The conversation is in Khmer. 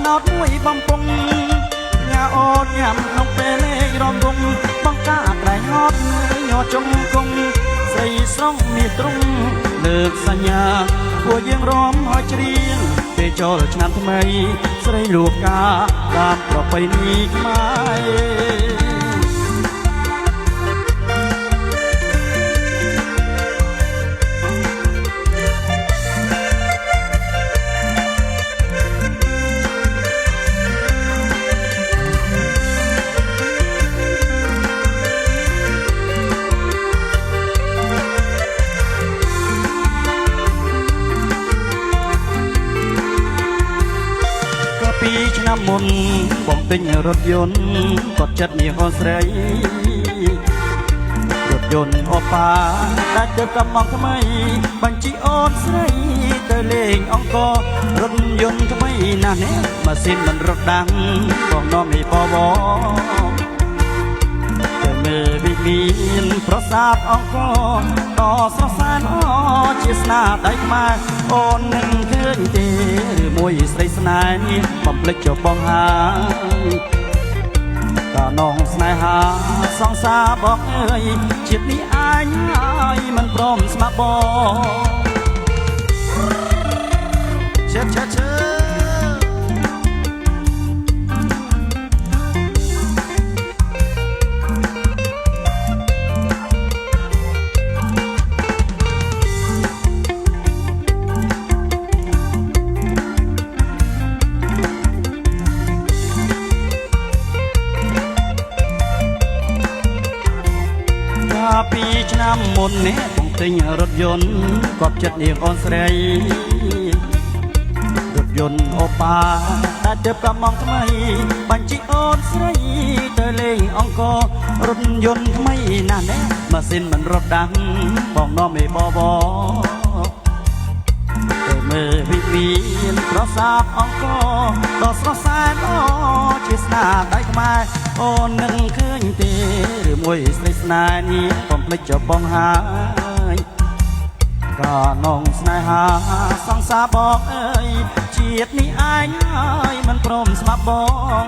ណោតមួយបំពង់ញ៉ាអូនញ៉ាំក្នុងពេលលេងរំវងបង្កាក្រែងហត់ញ័រជុំគង់ស្រីស្រងមាសទ្រង់លើកសញ្ញាពួកយើងរំហើយច្រៀងពេលចូលឆ្នាំថ្មីស្រីលួបការតាមប្រពៃណីខ្មែរពីឆ្នាំមុនបងទិញរថយន្តគាត់ចិត្តមាសអូនស្រីរថយន្តអូប៉ាដែលទៅកំងថ្មីបញ្ជីអូនស្រីទៅលេងអង្គររថយន្តថ្មីណាស់នេះម៉ាស៊ីនមិនរត់ដាំងបងនាំឲ្យបបទៅមើលវិមានប្រាសាទអង្គរតស្រស់ស្អាតអជាស្នាដៃខ្មែរអូននឹងឃើញទេឬមួយស្រីស្នេហ៍នេះបំភ្លេចចុះបងហើយតនងស្នេហាសង្សារបងអើយជាតិនេះអញហើយមិនព្រមស្មាក់បងឈើពីឆ្នាំមុននេះបងទិញរថយន្តគាត់ចិត្តនាងអូនស្រីរថយន្តអូប៉ាដែលទៅកំងថ្មីបញ្ជីអូនស្រីទៅលេងអង្គររថយន្តថ្មីណាស់នេះម៉ាស៊ីនមិនរត់ដាំងបងនាំឲ្យបបទៅមើលវិមានប្រាសាទអង្គរដ៏ស្រស់ស្អាតអូជាស្នាដៃខ្មែរអូននឹងឃើញទេឬមួយស្រីស្នេហ៍នេះបំភ្លេចចុះបងហើយក៏នងស្នេហាសង្សារបងអើយជាតិនេះអញហើយមិនព្រមស្មាប់បង